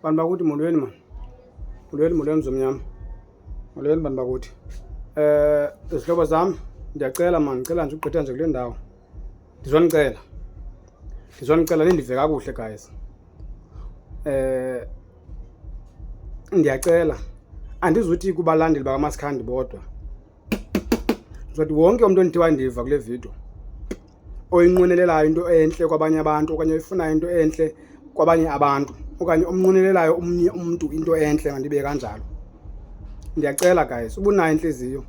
Bantu bakuthi molweni man. Molweni zomnyama. Molweni bantu bakuthi. Izihlobo zami ndiyacela man, ngicela nje ugqitha nje kule ndawo. Ndizonicela nindive kakuhle guys. Ndiyacela andizuthi kubalandeli bakaMasikhandi bodwa. Ndizothi wonke umuntu onithiwa ndiva kule video oyinqwenelelayo into entle kwabanye abantu okanye oyifunayo into entle kwabanye abantu okanye omnqwenelelayo omnye umuntu into entle mandibe kanjalo. Ndiyacela guys, ubunayo inhliziyo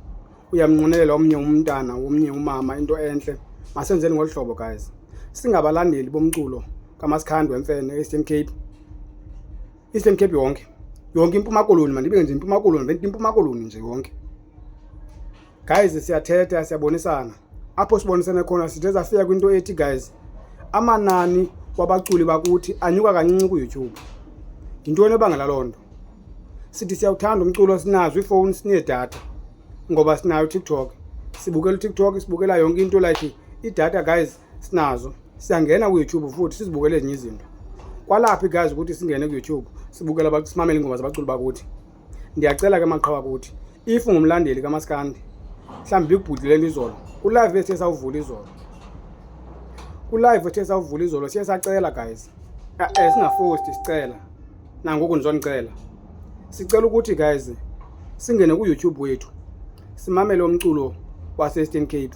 uyamnqwenelela omnye umntana omnye umama into entle, masenzeni ngolu hlobo guys. Singabalandeli bomculo kaMasikhandi wemfene Eastern Cape. Eastern Cape yonke Impuma Koloni mandibe nje Impuma Koloni, Impuma Koloni nje yonke. Guys siyathetha siyabonisana. Apho sibonisana khona sithe safika kwinto ethi guys, amanani wabaculi bakuthi anyuka kancinci ku YouTube. Yintoni ebangela lonto? Sithi siyawuthanda umculo, sinazo iphone, sinedatha. Ngoba sinayo TikTok. Sibukela TikTok, sibukela yonke into like idatha guys sinazo. Siyangena ku YouTube futhi sizibukele ezinye izinto. Kwalaphi guys ukuthi singene ku YouTube sibukela simamele ingoma zabaculi bakuthi. Ndiyacela ke maqhawe ukuthi if ngumlandeli kaMasikhandi mhlawumbe ikubhudlele izolo ku-live ethe sawuvula izolo, siye sacela guys singafosti sicela nangoku ndizonicela sicela ukuthi guys singene ku-YouTube wethu simamele umculo wase-Eastern Cape.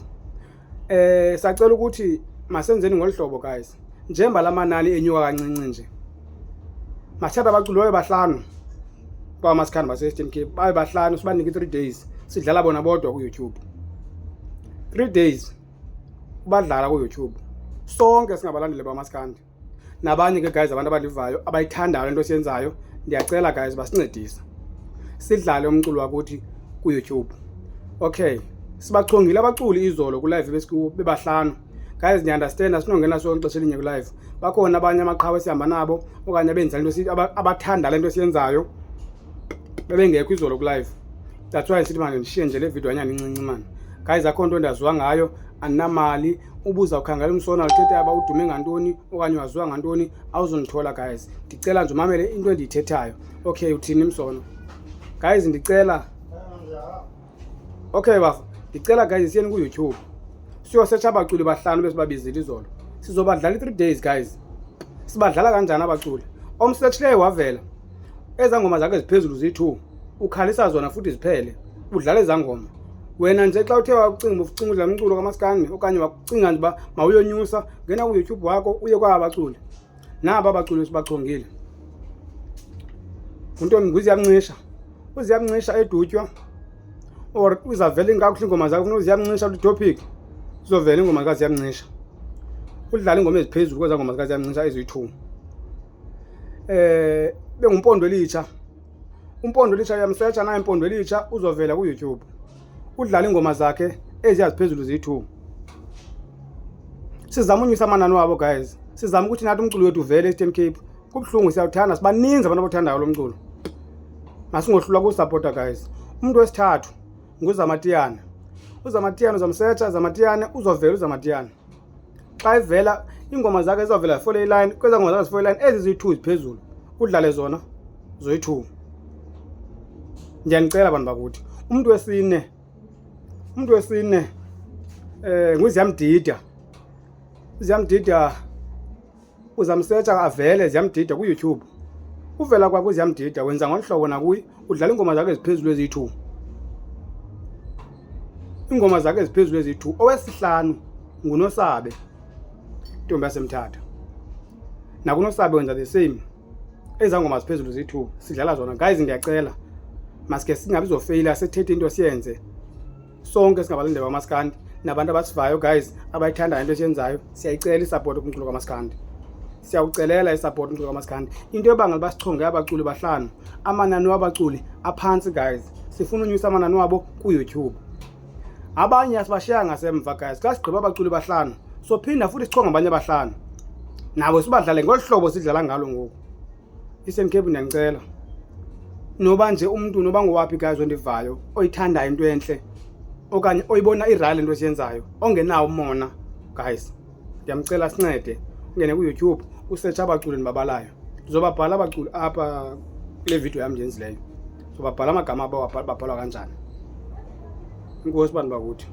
Sacela ukuthi masenzeni ngolu hlobo guys, njemba lamanani enyuka kancinci nje masithatha abaculi babe bahlanu bakaMasikhandi base-Eastern Cape, babe bahlanu sibanike 3 days sidlala bona bodwa ku-YouTube. 3 days badlala ku-YouTube sonke singabalandeli bakaMasikhandi nabanye ke guys abantu abalivayo abayithandayo lento siyenzayo. Ndiyacela guys basincedise sidlale umculo wakuthi ku-YouTube. Okay, sibachongile abaculi izolo ku-live bebahlanu guys, ndiunderstand asinongena sonke ixesha elinye ku-live. Bakhona abanye amaqhawe sihamba nabo okanye abenza lento abathanda lento siyenzayo bebengekho izolo ku-live. That's why sithi manje ndishiye nje le video anyana incinci man. Guys akho nto ndaziwa ngayo, andinamali. Ubuza ukhangela umsona lithetha aba udume ngantoni okanye waziwa ngantoni awuzondithola guys. Ndicela nje umamele into endiyithethayo. Okay, uthini msona? Guys ndicela. Okay bafa, ndicela guys siyeni ku-YouTube siyosearcha abaculi bahlanu besibabizile izolo. Sizobadlala 3 days guys. Sibadlala kanjani abaculi? Omsearchileyo wavela ezangoma zakhe ziphezulu zi2, ukhalisa zona futhi ziphele, udlala ezangoma. Wena nje xa uthe wacinga udlala umculo kaMasikhandi okanye wacinga nje ba mawuyonyusa, ngena ku YouTube wakho uye kwa abaculi. Naba abaculi sibachongile. Untombi uziyamncisha edutywa or uzavela ingakuhle ingoma zakho, ufuna uziyamncisha ku topic uzovela ingoma ziyamncisha. Udlala ingoma eziphezulu kweza ngoma ziyamncisha eziyi2. Bengumpondo elitsha. Umpondo elitsha uyamsearcha naye impondo elitsha uzovela ku YouTube. Udlala ingoma zakhe eziyaziphezulu zi2. Sizama unyusa amanani wabo guys. Sizama ukuthi nathi umculo wethu uvele eStern Cape. Kubhlungu siyawuthanda, sibaninzi abantu abathandayo lo mculo. Masingohlulwa ku supporter guys. Umuntu wesithathu nguZamatiyana. uZamatiyana uzamsearcha, Zamatiyana uzovela uZamatiyana. Xa ivela ingoma zakhe ezovela follow line, kweza ngoma zakhe follow line ezi2 ziphezulu. Udlale zona zoyi2. Ndiyanicela abantu bakuthi. Umuntu wesine nguZiyamdida. uZiyamdida uzamsearcha avele Ziyamdida ku YouTube. Uvela kwakho uZiyamdida wenza ngolhlobo nakuyi, udlala ingoma zakhe eziphezulu ezi2. Ingoma zakhe eziphezulu ezi2. Owesihlanu nguNosabe, intombi yaseMthatha. NakuNosabe wenza the same. Ezangoma ziphezulu zi2 sidlala zona guys. Ndiyacela maske singabi zofeyila, sethethe into siyenze sonke singabalandeli bakaMasikhandi nabantu abasivayo guys abayithandayo into esiyenzayo. Siyayicela isupport kumculo kaMasikhandi, siyawucelela isupport kumculo kaMasikhandi. Into ebangela basichonge abaculi bahlanu, amanani wabaculi aphansi guys. Sifuna unyusa amanani wabo ku-YouTube. Abanye asibashiya ngasemva guys. Xa sigqiba abaculi bahlanu sophinda futhi sichonga abanye abahlanu nabo sibadlale ngolu hlobo sidlala ngalo ngoku. Eastern Cape ndiyanicela, noba nje umuntu noba ngowaphi guys ondivayo oyithandayo into entle okanye oyibona irali into esiyenzayo ongenawo umona guys, ndiyamcela sincede ungene ku-YouTube usearch abaculi nibabalayo. Ndizobabhala abaculi apha kule video yam ndiyenzileyo, ndizobabhala amagama abo babhalwa kanjani. Inkosi bantu bakuthi.